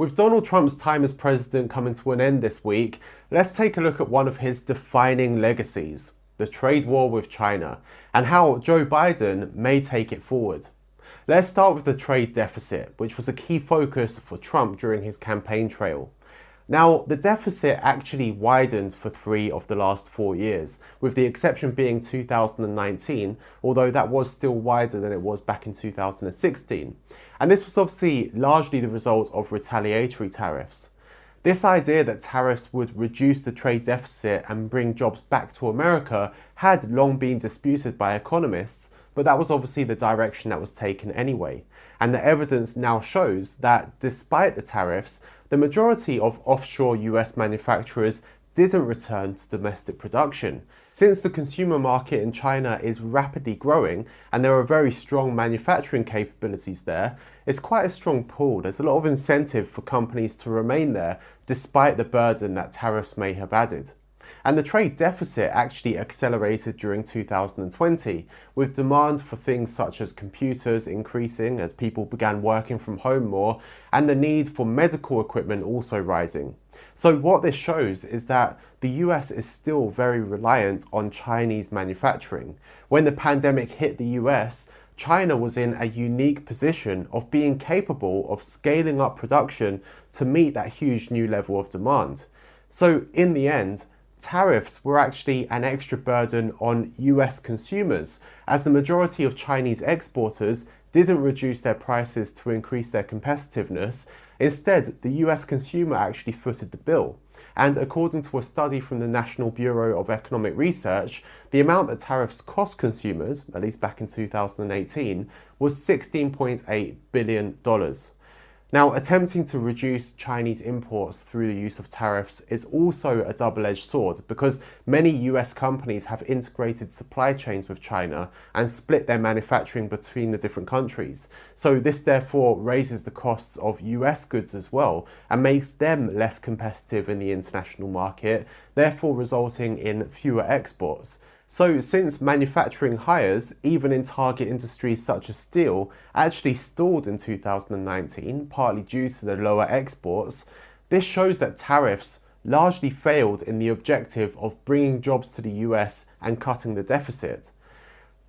With Donald Trump's time as president coming to an end this week, let's take a look at one of his defining legacies, the trade war with China, and how Joe Biden may take it forward. Let's start with the trade deficit, which was a key focus for Trump during his campaign trail. Now, the deficit actually widened for 3 of the last 4 years, with the exception being 2019, although that was still wider than it was back in 2016. And this was obviously largely the result of retaliatory tariffs. This idea that tariffs would reduce the trade deficit and bring jobs back to America had long been disputed by economists, but that was obviously the direction that was taken anyway. And the evidence now shows that despite the tariffs, the majority of offshore US manufacturers didn't return to domestic production. Since the consumer market in China is rapidly growing and there are very strong manufacturing capabilities there, it's quite a strong pull. There's a lot of incentive for companies to remain there despite the burden that tariffs may have added. And the trade deficit actually accelerated during 2020, with demand for things such as computers increasing as people began working from home more, and the need for medical equipment also rising. So what this shows is that the US is still very reliant on Chinese manufacturing. When the pandemic hit the US, China was in a unique position of being capable of scaling up production to meet that huge new level of demand. So in the end, tariffs were actually an extra burden on US consumers, as the majority of Chinese exporters didn't reduce their prices to increase their competitiveness. Instead, the US consumer actually footed the bill. And according to a study from the National Bureau of Economic Research, the amount that tariffs cost consumers, at least back in 2018, was $16.8 billion. Now, attempting to reduce Chinese imports through the use of tariffs is also a double-edged sword, because many US companies have integrated supply chains with China and split their manufacturing between the different countries. So this therefore raises the costs of US goods as well and makes them less competitive in the international market, therefore resulting in fewer exports. So since manufacturing hires, even in target industries such as steel, actually stalled in 2019, partly due to the lower exports, this shows that tariffs largely failed in the objective of bringing jobs to the US and cutting the deficit.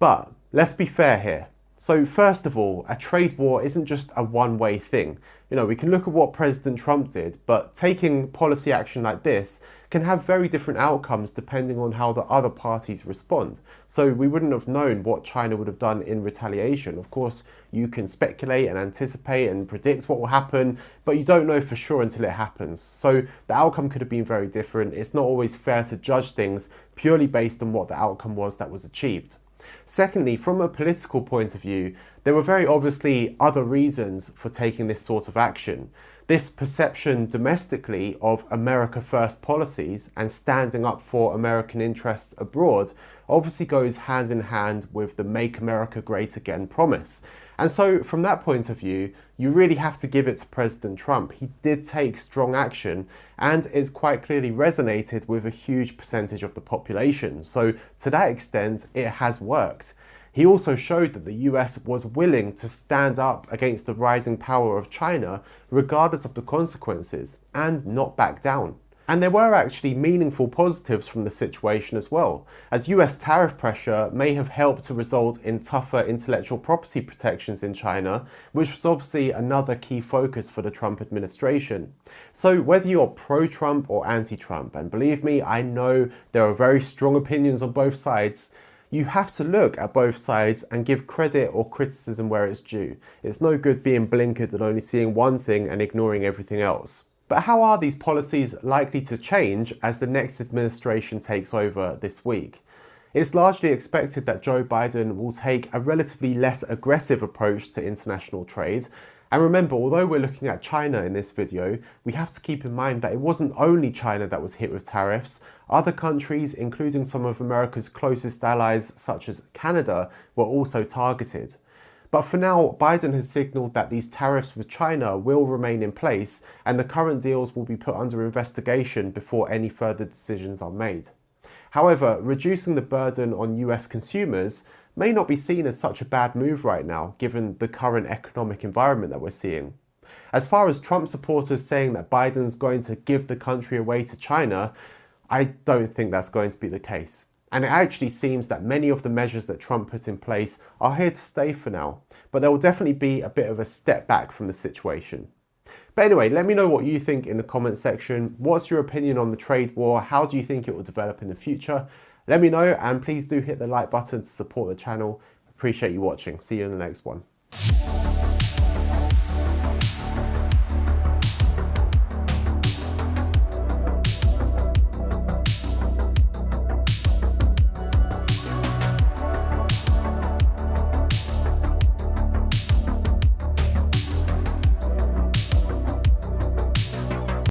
But let's be fair here. So first of all, a trade war isn't just a one-way thing. We can look at what President Trump did, but taking policy action like this can have very different outcomes depending on how the other parties respond. So we wouldn't have known what China would have done in retaliation. Of course, you can speculate and anticipate and predict what will happen, but you don't know for sure until it happens. So the outcome could have been very different. It's not always fair to judge things purely based on what the outcome was that was achieved. Secondly, from a political point of view, there were very obviously other reasons for taking this sort of action. This perception domestically of America First policies and standing up for American interests abroad obviously goes hand in hand with the Make America Great Again promise. And so from that point of view, you really have to give it to President Trump. He did take strong action and it's quite clearly resonated with a huge percentage of the population. So to that extent, it has worked. He also showed that the US was willing to stand up against the rising power of China, regardless of the consequences, and not back down. And there were actually meaningful positives from the situation as well, as US tariff pressure may have helped to result in tougher intellectual property protections in China, which was obviously another key focus for the Trump administration. So whether you're pro-Trump or anti-Trump, and believe me, I know there are very strong opinions on both sides, you have to look at both sides and give credit or criticism where it's due. It's no good being blinkered and only seeing one thing and ignoring everything else. But how are these policies likely to change as the next administration takes over this week? It's largely expected that Joe Biden will take a relatively less aggressive approach to international trade. And remember, although we're looking at China in this video, we have to keep in mind that it wasn't only China that was hit with tariffs. Other countries, including some of America's closest allies such as Canada, were also targeted. But for now, Biden has signalled that these tariffs with China will remain in place and the current deals will be put under investigation before any further decisions are made. However, reducing the burden on US consumers may not be seen as such a bad move right now, given the current economic environment that we're seeing. As far as Trump supporters saying that Biden's going to give the country away to China, I don't think that's going to be the case. And it actually seems that many of the measures that Trump put in place are here to stay for now, but there will definitely be a bit of a step back from the situation. But anyway, let me know what you think in the comments section. What's your opinion on the trade war? How do you think it will develop in the future? Let me know, and please do hit the like button to support the channel. Appreciate you watching. See you in the next one.